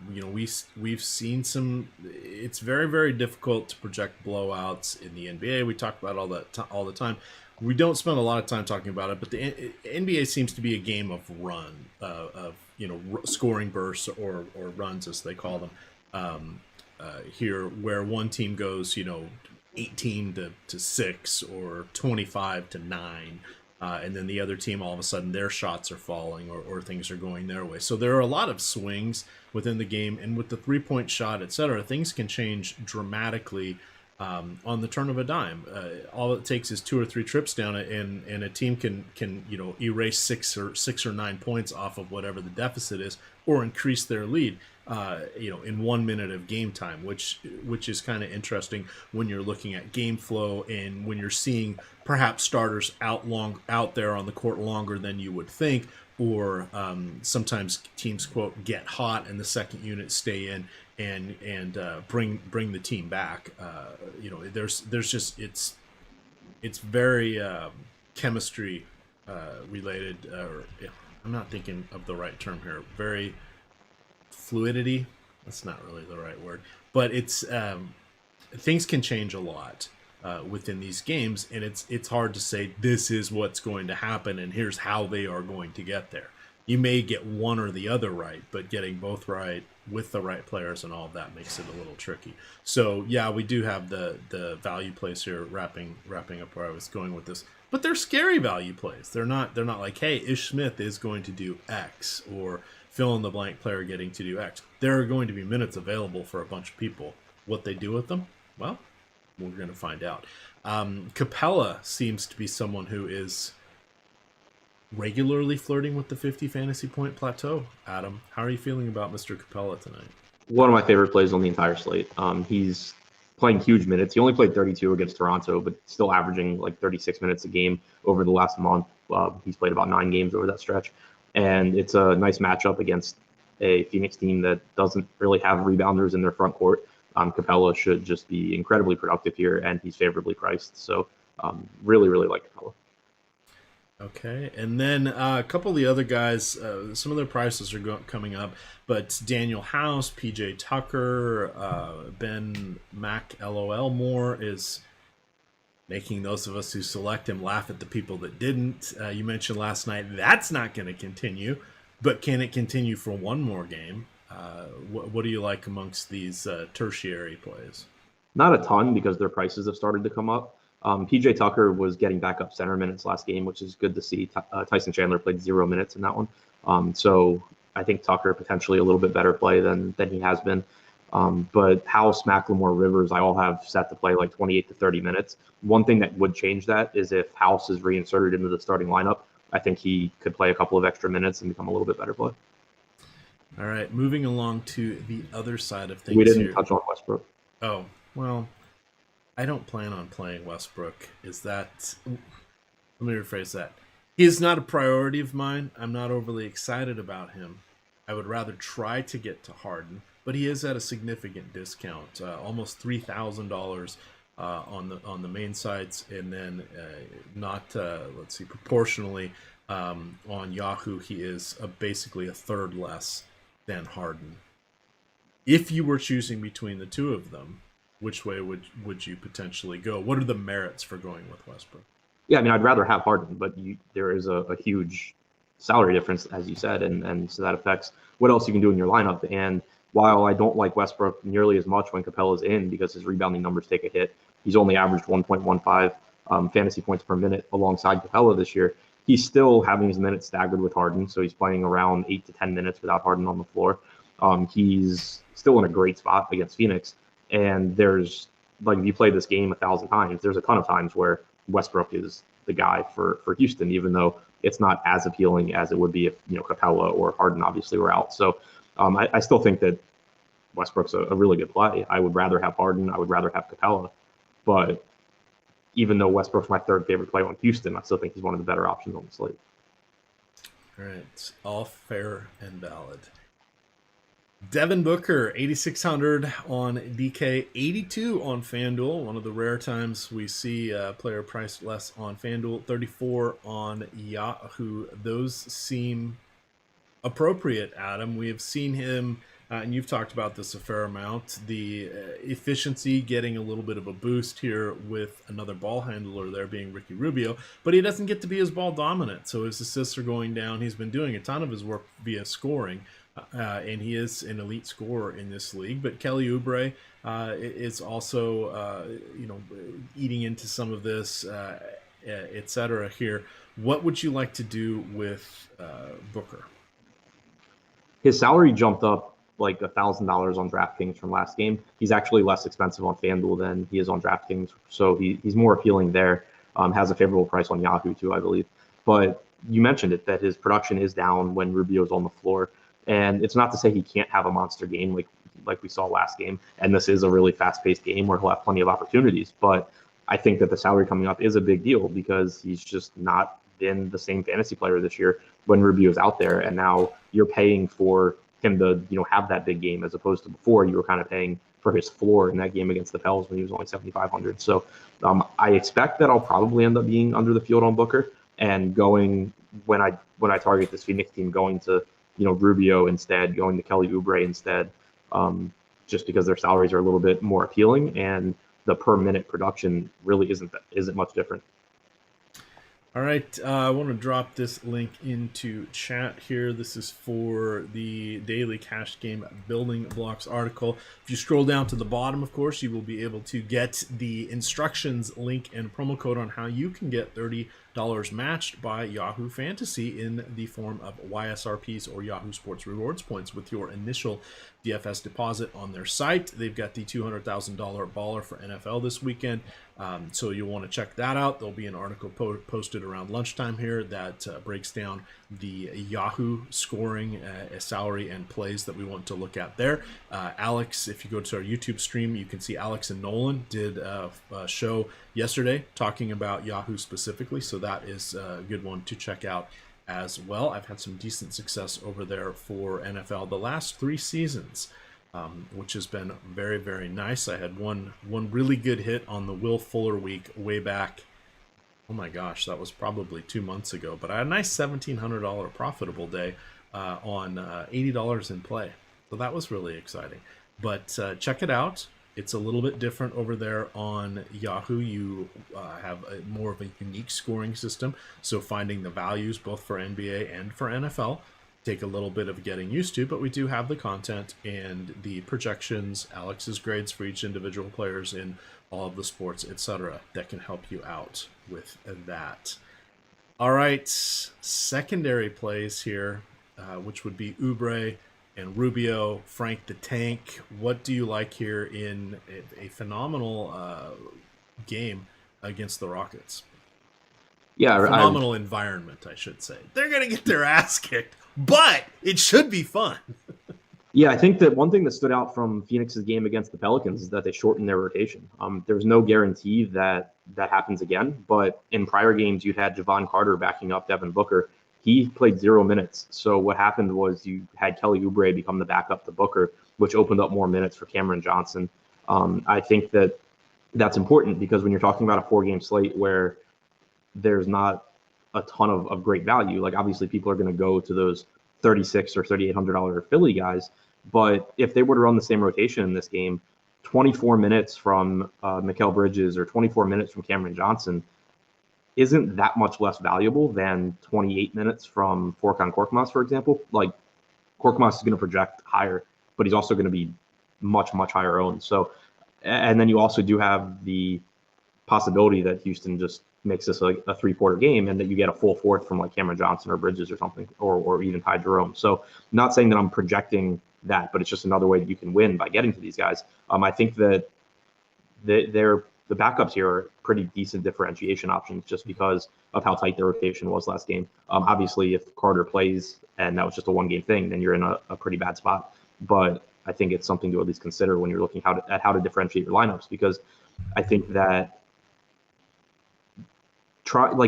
we've seen some. It's very, very difficult to project blowouts in the NBA. We talk about all the time. We don't spend a lot of time talking about it, but the NBA seems to be a game of run, of scoring bursts or runs as they call them. Here, where one team goes 18 to 6 or 25 to 9. And then the other team, all of a sudden, their shots are falling or things are going their way. So there are a lot of swings within the game. And with the three-point shot, et cetera, things can change dramatically on the turn of a dime. All it takes is 2 or 3 trips down it, and a team can erase 6 or 9 points off of whatever the deficit is, or increase their lead. In 1 minute of game time, which is kind of interesting when you're looking at game flow and when you're seeing perhaps starters out there on the court longer than you would think, or sometimes teams quote get hot and the second unit stay in and bring the team back. There's just it's very chemistry related. I'm not thinking of the right term here. Very fluidity, that's not really the right word, but it's things can change a lot within these games, and it's hard to say this is what's going to happen and here's how they are going to get there. You may get one or the other right, but getting both right with the right players and all of that makes it a little tricky. So yeah, we do have the value plays here wrapping up where I was going with this, but they're scary value plays. They're not like, hey, Ish Smith is going to do X, or fill in the blank player getting to do X. There are going to be minutes available for a bunch of people. What they do with them? Well, we're going to find out. Capella seems to be someone who is regularly flirting with the 50 fantasy point plateau. Adam, how are you feeling about Mr. Capella tonight? One of my favorite plays on the entire slate. He's playing huge minutes. He only played 32 against Toronto, but still averaging like 36 minutes a game over the last month. He's played about 9 games over that stretch. And it's a nice matchup against a Phoenix team that doesn't really have rebounders in their front court. Capella should just be incredibly productive here, and he's favorably priced. So really, really like Capella. Okay, and then a couple of the other guys, some of their prices are coming up, but Daniel House, PJ Tucker, Ben McLOL is making those of us who select him laugh at the people that didn't. You mentioned last night that's not going to continue, but can it continue for one more game? What do you like amongst these tertiary plays? Not a ton because their prices have started to come up. PJ Tucker was getting backup center minutes last game, which is good to see. Tyson Chandler played 0 minutes in that one. So I think Tucker potentially a little bit better play than he has been. But House, McLemore, Rivers, I all have set to play like 28 to 30 minutes. One thing that would change that is if House is reinserted into the starting lineup. I think he could play a couple of extra minutes and become a little bit better play. All right, moving along to the other side of things. We didn't touch on Westbrook. Oh, well, I don't plan on playing Westbrook. Let me rephrase that. He is not a priority of mine. I'm not overly excited about him. I would rather try to get to Harden, but he is at a significant discount, almost $3,000 on the main sites, and then proportionally on Yahoo, he is basically a third less than Harden. If you were choosing between the two of them, which way would you potentially go? What are the merits for going with Westbrook? Yeah, I mean, I'd rather have Harden, but there is a huge salary difference, as you said, and so that affects what else you can do in your lineup. And while I don't like Westbrook nearly as much when Capella's in because his rebounding numbers take a hit, he's only averaged 1.15 fantasy points per minute alongside Capella this year. He's still having his minutes staggered with Harden, so he's playing around 8 to 10 minutes without Harden on the floor. He's still in a great spot against Phoenix, and there's, like, if you play this game 1,000 times, there's a ton of times where Westbrook is the guy for Houston, even though it's not as appealing as it would be if, Capella or Harden obviously were out. So I still think that Westbrook's a really good play. I would rather have Harden. I would rather have Capella. But even though Westbrook's my third favorite player on Houston, I still think he's one of the better options on the slate. All right. All fair and valid. Devin Booker, 8,600 on DK, 82 on FanDuel. One of the rare times we see a player priced less on FanDuel, 34 on Yahoo. Those seem appropriate, Adam. We have seen him, and you've talked about this a fair amount, the efficiency getting a little bit of a boost here with another ball handler there being Ricky Rubio, but he doesn't get to be as ball dominant, so his assists are going down. He's been doing a ton of his work via scoring. And he is an elite scorer in this league. But Kelly Oubre is also, eating into some of this, etc. here. What would you like to do with Booker? His salary jumped up like $1,000 on DraftKings from last game. He's actually less expensive on FanDuel than he is on DraftKings, so he's more appealing there. Has a favorable price on Yahoo too, I believe. But you mentioned it, that his production is down when Rubio's on the floor. And it's not to say he can't have a monster game like we saw last game. And this is a really fast-paced game where he'll have plenty of opportunities. But I think that the salary coming up is a big deal because he's just not been the same fantasy player this year when Rubio's out there. And now you're paying for him to have that big game, as opposed to before you were kind of paying for his floor in that game against the Pels when he was only 7,500. So I expect that I'll probably end up being under the field on Booker and going when I target this Phoenix team, going to Rubio instead, going to Kelly Oubre instead, just because their salaries are a little bit more appealing and the per minute production really isn't much different. All right, I want to drop this link into chat here. This is for the Daily Cash Game Building Blocks article. If you scroll down to the bottom, of course, you will be able to get the instructions link and promo code on how you can get $30 matched by Yahoo Fantasy in the form of YSRPs or Yahoo Sports Rewards points with your initial DFS deposit on their site. They've got the $200,000 baller for NFL this weekend. So you'll want to check that out. There'll be an article posted around lunchtime here that breaks down the Yahoo scoring, salary, and plays that we want to look at there. Alex, if you go to our YouTube stream, you can see Alex and Nolan did a show yesterday talking about Yahoo specifically. So that is a good one to check out as well. I've had some decent success over there for NFL the last 3 seasons. Which has been very, very nice. I had one really good hit on the Will Fuller week way back. Oh my gosh, that was probably 2 months ago. But I had a nice $1,700 profitable day on $80 in play. So that was really exciting. But check it out. It's a little bit different over there on Yahoo. You have more of a unique scoring system. So finding the values both for NBA and for NFL take a little bit of getting used to, but we do have the content and the projections, Alex's grades for each individual players in all of the sports, etc., that can help you out with that. All right, secondary plays here, which would be Oubre and Rubio, Frank the Tank. What do you like here in a phenomenal game against the Rockets? Yeah, phenomenal environment, I should say. They're going to get their ass kicked, but it should be fun. Yeah, I think that one thing that stood out from Phoenix's game against the Pelicans is that they shortened their rotation. There's no guarantee that happens again, but in prior games, you had Javon Carter backing up Devin Booker. He played 0 minutes. So what happened was you had Kelly Oubre become the backup to Booker, which opened up more minutes for Cameron Johnson. I think that that's important because when you're talking about a 4-game slate where there's not a ton of great value, like obviously people are going to go to those $3,600 or $3,800 Philly guys. But if they were to run the same rotation in this game, 24 minutes from Mikal Bridges or 24 minutes from Cameron Johnson isn't that much less valuable than 28 minutes from Furkan Korkmaz, for example. Like Korkmaz is going to project higher, but he's also going to be much, much higher owned. So, and then you also do have the possibility that Houston just makes this like a 3-quarter game and that you get a full fourth from like Cameron Johnson or Bridges or something, or even Ty Jerome. So not saying that I'm projecting that, but it's just another way that you can win by getting to these guys. I think that they're the backups here are pretty decent differentiation options just because of how tight their rotation was last game. Obviously, if Carter plays and that was just a one-game thing, then you're in a pretty bad spot. But I think it's something to at least consider when you're looking at how to differentiate your lineups, because I think that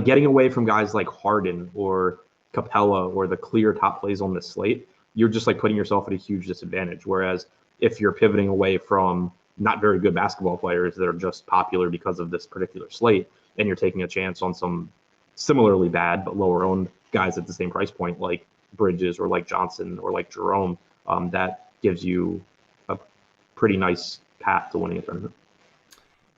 getting away from guys like Harden or Capella or the clear top plays on this slate, you're just like putting yourself at a huge disadvantage. Whereas if you're pivoting away from not very good basketball players that are just popular because of this particular slate, and you're taking a chance on some similarly bad but lower owned guys at the same price point like Bridges or like Johnson or like Jerome, that gives you a pretty nice path to winning a tournament.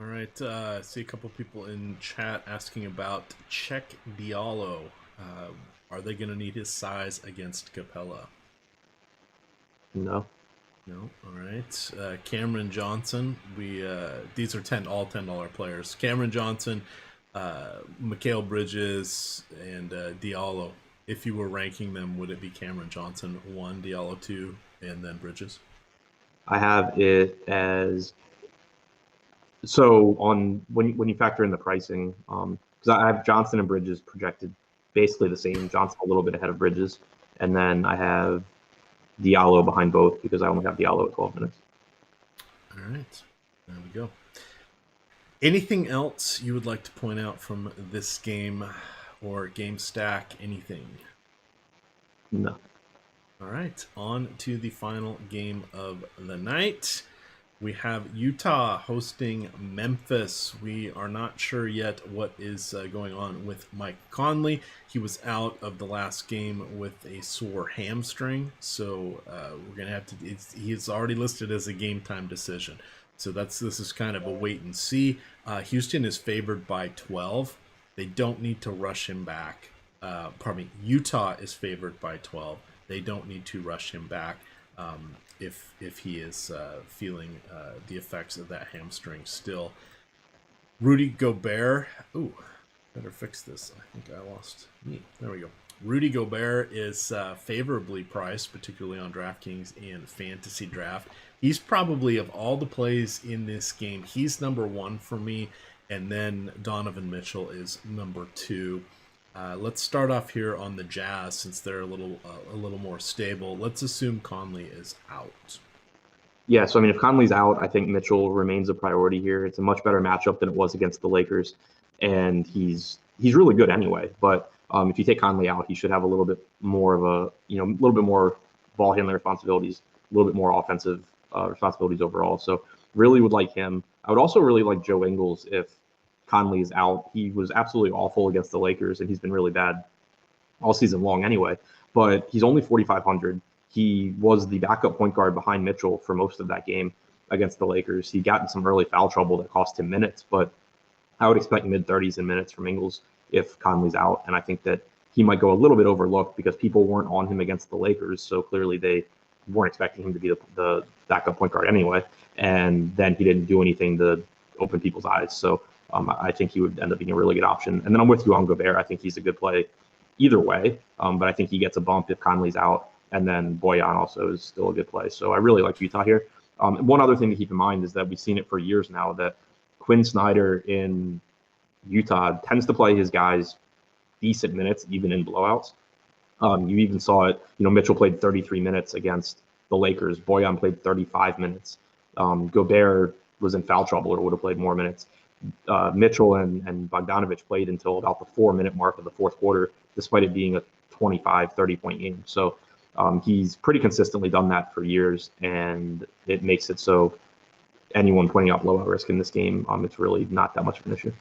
All right, I see a couple people in chat asking about Check Diallo. Are they going to need his size against Capella? No. No. All right. Cameron Johnson. These are all $10 players. Cameron Johnson, Mikal Bridges, and Diallo. If you were ranking them, would it be Cameron Johnson 1, Diallo 2, and then Bridges? I have it as so on when you factor in the pricing, because I have Johnson and Bridges projected basically the same. Johnson a little bit ahead of Bridges, and then I have Diallo behind both because I only have Diallo at 12 minutes. All right, there we go. Anything else you would like to point out from this game or game stack? Anything? No. All right, on to the final game of the night. We have Utah hosting Memphis. We are not sure yet what is going on with Mike Conley. He was out of the last game with a sore hamstring, so we're going to have to. He's already listed as a game time decision, so this is kind of a wait and see. Houston is favored by 12. They don't need to rush him back. Utah is favored by 12. They don't need to rush him back. If he is feeling the effects of that hamstring still. Rudy Gobert. Ooh, better fix this. I think I lost me. There we go. Rudy Gobert is favorably priced, particularly on DraftKings and FantasyDraft. He's probably, of all the plays in this game, he's number 1 for me. And then Donovan Mitchell is number 2. Let's start off here on the Jazz since they're a little more stable. Let's assume Conley is out. Yeah, so I mean, if Conley's out, I think Mitchell remains a priority here. It's a much better matchup than it was against the Lakers, and he's really good anyway. But if you take Conley out, he should have a little bit more of a little bit more ball handling responsibilities, a little bit more offensive responsibilities overall. So really would like him. I would also really like Joe Ingles if Conley is out. He was absolutely awful against the Lakers, and he's been really bad all season long anyway. But he's only 4,500. He was the backup point guard behind Mitchell for most of that game against the Lakers. He got in some early foul trouble that cost him minutes, but I would expect mid-30s in minutes from Ingles if Conley's out. And I think that he might go a little bit overlooked because people weren't on him against the Lakers, so clearly they weren't expecting him to be the backup point guard anyway. And then he didn't do anything to open people's eyes. So I think he would end up being a really good option. And then I'm with you on Gobert. I think he's a good play either way, but I think he gets a bump if Conley's out. And then Bojan also is still a good play. So I really like Utah here. One other thing to keep in mind is that we've seen it for years now that Quinn Snyder in Utah tends to play his guys decent minutes, even in blowouts. You even saw it. Mitchell played 33 minutes against the Lakers. Bojan played 35 minutes. Gobert was in foul trouble or would have played more minutes. Mitchell and Bogdanovich played until about the 4-minute mark of the fourth quarter, despite it being a 25, 30-point game. So he's pretty consistently done that for years, and it makes it so anyone pointing out blowout risk in this game, it's really not that much of an issue.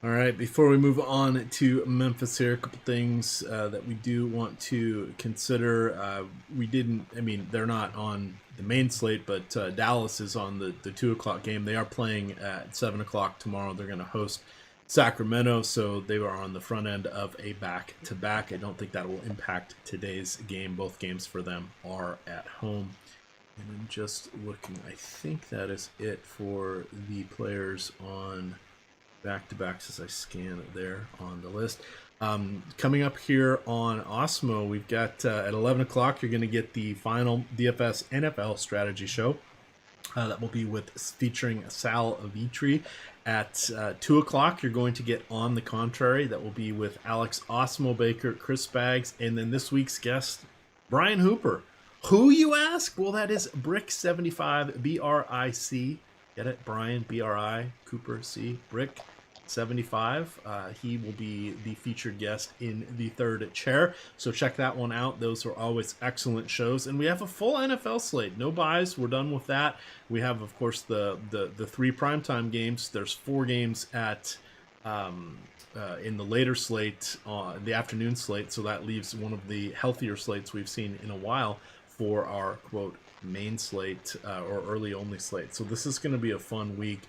All right, before we move on to Memphis here, a couple things that we do want to consider. They're not on the main slate, but Dallas is on the 2 o'clock game. They are playing at 7 o'clock tomorrow. They're going to host Sacramento, so they are on the front end of a back-to-back. I don't think that will impact today's game. Both games for them are at home. And I'm just looking. I think that is it for the players on back-to-backs as I scan it there on the list. Coming up here on Osmo, we've got at 11 o'clock, you're going to get the final DFS NFL strategy show. That will be featuring Sal Vitri. At 2 o'clock, you're going to get On the Contrary. That will be with Alex Osmo Baker, Chris Baggs, and then this week's guest, Brian Hooper. Who, you ask? Well, that is Brick75, B-R-I-C. Get it? Brian, B-R-I, Cooper, C, Brick 75. He will be the featured guest in the third chair. So check that one out. Those are always excellent shows. And we have a full NFL slate. No buys. We're done with that. We have, of course, the 3 primetime games. There's 4 games at in the later slate, the afternoon slate. So that leaves one of the healthier slates we've seen in a while for our, quote, main slate or early only slate. So this is going to be a fun week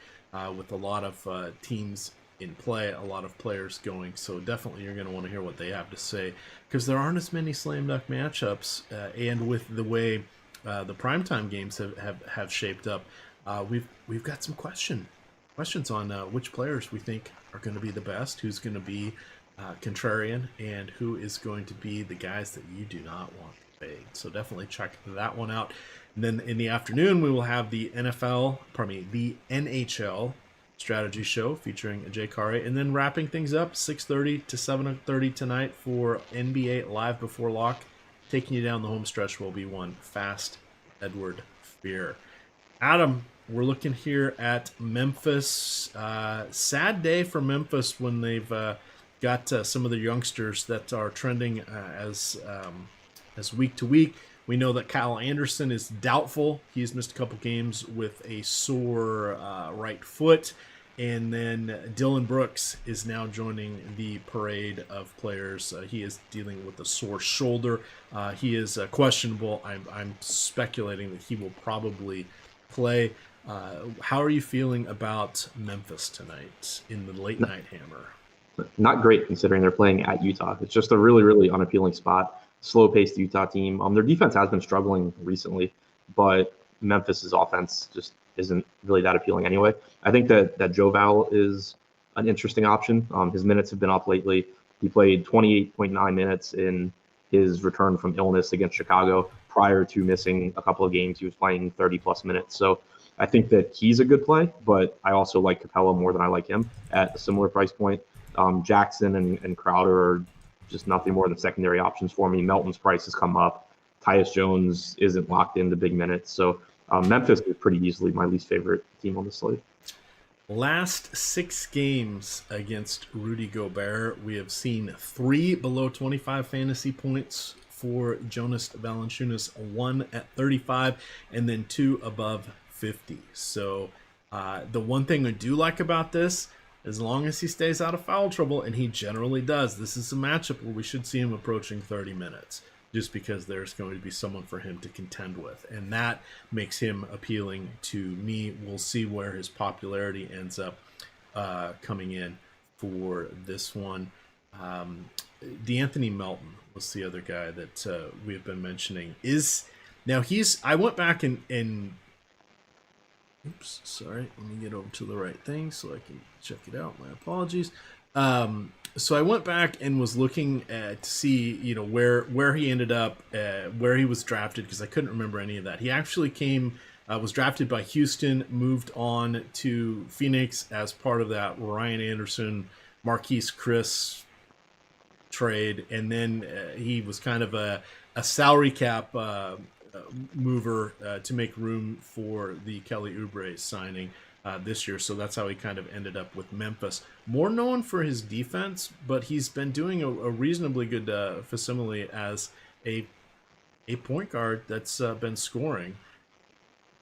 with a lot of teams in play, a lot of players going, so definitely you're going to want to hear what they have to say, because there aren't as many slam dunk matchups, and with the way the primetime games have shaped up, we've got some questions on which players we think are going to be the best, who's going to be contrarian, and who is going to be the guys that you do not want to fade. So definitely check that one out. And then in the afternoon, we will have the NHL strategy show featuring Jay Carre, and then wrapping things up 6:30 to 7:30 tonight for NBA Live Before Lock. Taking you down the home stretch will be one Fast Edward Fear. Adam, we're looking here at Memphis. Sad day for Memphis when they've got some of the youngsters that are trending as week to week. We know that Kyle Anderson is doubtful. He's missed a couple games with a sore right foot. And then Dillon Brooks is now joining the parade of players. He is dealing with a sore shoulder. He is questionable. I'm speculating that he will probably play. How are you feeling about Memphis tonight in the late night hammer? Not great considering they're playing at Utah. It's just a really, really unappealing spot. Slow-paced Utah team. Their defense has been struggling recently, but Memphis's offense just isn't really that appealing anyway. I think that Joval is an interesting option. His minutes have been up lately. He played 28.9 minutes in his return from illness against Chicago. Prior to missing a couple of games, he was playing 30-plus minutes. So I think that he's a good play, but I also like Capella more than I like him at a similar price point. Jackson and Crowder are just nothing more than secondary options for me. Melton's price has come up. Tyus Jones isn't locked into big minutes. So Memphis is pretty easily my least favorite team on the slate. Last 6 games against Rudy Gobert, we have seen 3 below 25 fantasy points for Jonas Valanciunas, 1 at 35, and then 2 above 50. So the one thing I do like about this, as long as he stays out of foul trouble, and he generally does, this is a matchup where we should see him approaching 30 minutes, just because there's going to be someone for him to contend with. And that makes him appealing to me. We'll see where his popularity ends up coming in for this one. DeAnthony Melton was the other guy that we've been mentioning. I went back and oops, sorry. Let me get over to the right thing so I can check it out. My apologies. So I went back and was looking to see, where he ended up, where he was drafted, because I couldn't remember any of that. He actually was drafted by Houston, moved on to Phoenix as part of that Ryan Anderson, Marquise Chris trade, and then he was kind of a salary cap mover to make room for the Kelly Oubre signing this year. So that's how he kind of ended up with Memphis. More known for his defense, but he's been doing a reasonably good facsimile as a point guard that's been scoring.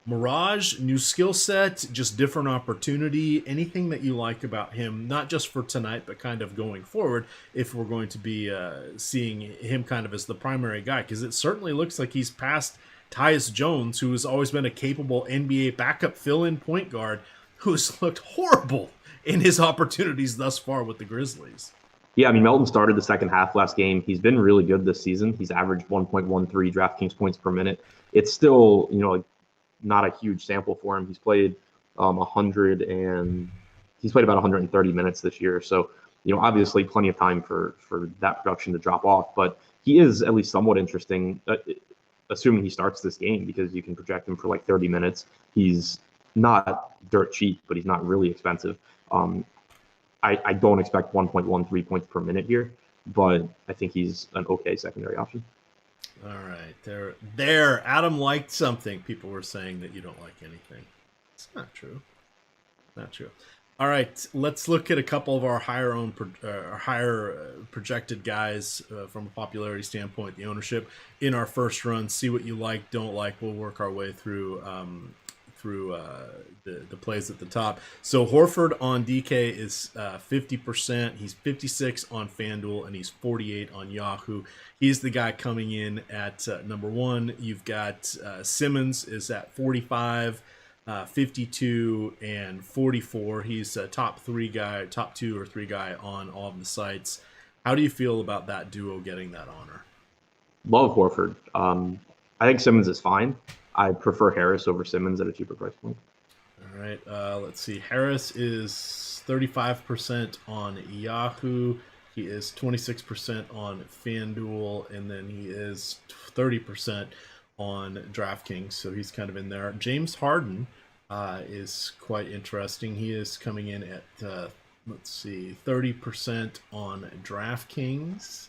Mirage, new skill set, just different opportunity, anything that you like about him, not just for tonight, but kind of going forward, if we're going to be seeing him kind of as the primary guy, because it certainly looks like he's past Tyus Jones, who has always been a capable NBA backup fill-in point guard, who's looked horrible in his opportunities thus far with the Grizzlies. Yeah, I mean, Melton started the second half last game. He's been really good this season. He's averaged 1.13 DraftKings points per minute. It's still, not a huge sample for him. He's played about 130 minutes this year. So, obviously plenty of time for that production to drop off, but he is at least somewhat interesting. assuming he starts this game, because you can project him for like 30 minutes. He's not dirt cheap, but he's not really expensive. I don't expect 1.13 points per minute here, but I think he's an okay secondary option. All right, there. Adam liked something. People were saying that you don't like anything. It's not true. Not true. All right, let's look at a couple of our higher projected guys from a popularity standpoint, the ownership in our first run. See what you like, don't like. We'll work our way through the plays at the top. So Horford on DK is 50%. He's 56 on FanDuel, and he's 48 on Yahoo. He's the guy coming in at number one. You've got Simmons is at 45. 52 and 44. He's a top two or three guy on all of the sites. How do you feel about that duo getting that honor? Love Horford. I think Simmons is fine. I prefer Harris over Simmons at a cheaper price point. All right. Let's see. Harris is 35% on Yahoo. He is 26% on FanDuel, and then he is 30% on DraftKings, so he's kind of in there. James Harden is quite interesting. He is coming in at 30% on DraftKings,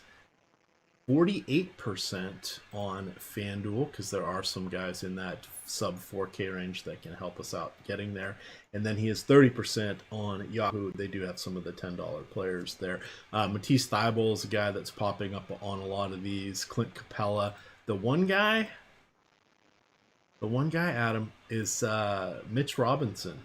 48% on FanDuel, because there are some guys in that sub 4K range that can help us out getting there. And then he is 30% on Yahoo. They do have some of the $10 players there. Matisse Thybulle is a guy that's popping up on a lot of these. Clint Capella. The one guy, Adam, is Mitchell Robinson.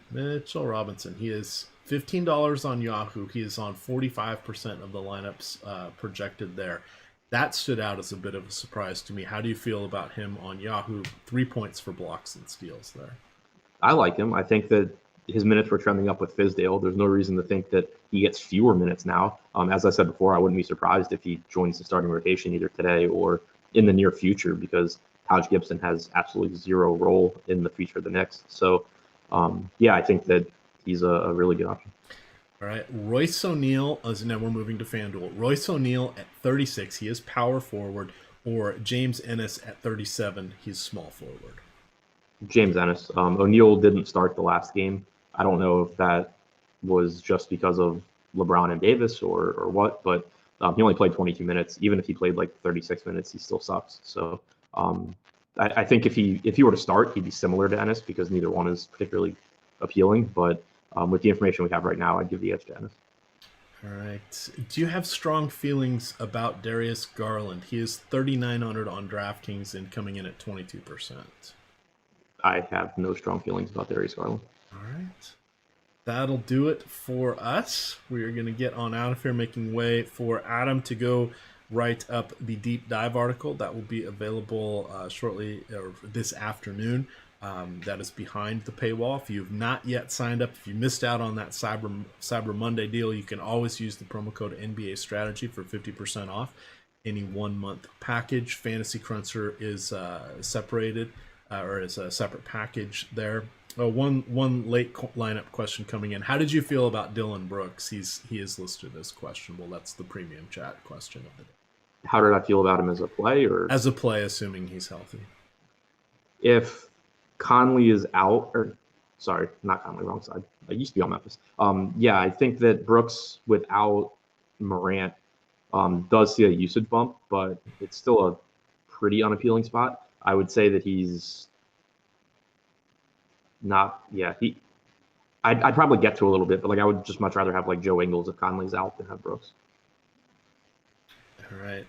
He is $15 on Yahoo. He is on 45% of the lineups projected there. That stood out as a bit of a surprise to me. How do you feel about him on Yahoo? 3 points for blocks and steals there. I like him. I think that his minutes were trending up with Fizdale. There's no reason to think that he gets fewer minutes now. As I said before, I wouldn't be surprised if he joins the starting rotation either today or in the near future, because Taj Gibson has absolutely zero role in the future of the Knicks. So, I think that he's a really good option. All right, Royce O'Neal, now we're moving to FanDuel. Royce O'Neal at 36, he is power forward, or James Ennis at 37, he's small forward. James Ennis. O'Neal didn't start the last game. I don't know if that was just because of LeBron and Davis or what, but he only played 22 minutes. Even if he played like 36 minutes, he still sucks. So I think if he were to start, he'd be similar to Ennis, because neither one is particularly appealing. But with the information we have right now, I'd give the edge to Ennis. All right. Do you have strong feelings about Darius Garland? He is 3,900 on DraftKings and coming in at 22%. I have no strong feelings about Darius Garland. All right. That'll do it for us. We are going to get on out of here, making way for Adam to go write up the deep dive article that will be available shortly, or this afternoon. That is behind the paywall. If you've not yet signed up, if you missed out on that Cyber Monday deal, you can always use the promo code NBA Strategy for 50% off any 1 month package. Fantasy Cruncher is separated, or is a separate package there. One late lineup question coming in. How did you feel about Dillon Brooks? He is listed as questionable. That's the premium chat question of the day. How did I feel about him as a play? Or as a play, assuming he's healthy? If Conley is out, or sorry, not Conley, wrong side. I used to be on Memphis. I think that Brooks without Morant does see a usage bump, but it's still a pretty unappealing spot. I would say that he's not. I'd probably get to a little bit, but I would just much rather have Joe Ingles if Conley's out than have Brooks. All right.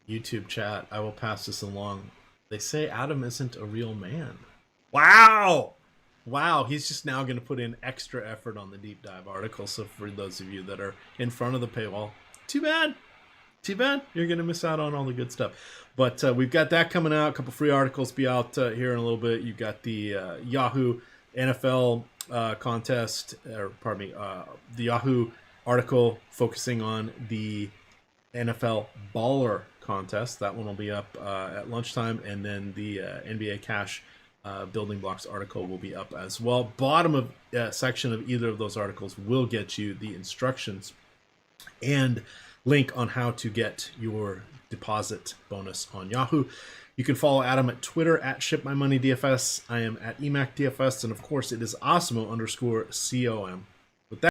YouTube chat, I will pass this along. They say Adam isn't a real man. Wow, he's just now going to put in extra effort on the deep dive article. So for those of you that are in front of the paywall, too bad. You're going to miss out on all the good stuff. But we've got that coming out. A couple free articles be out here in a little bit. You've got the Yahoo NFL contest, the Yahoo article focusing on the NFL Baller contest. That one will be up at lunchtime, and then the NBA Cash building blocks article will be up as well. Bottom of section of either of those articles will get you the instructions and link on how to get your deposit bonus on Yahoo. You can follow Adam at Twitter at ShipMyMoneyDFS. I am at EmacDFS, and of course it is Osmo_COM.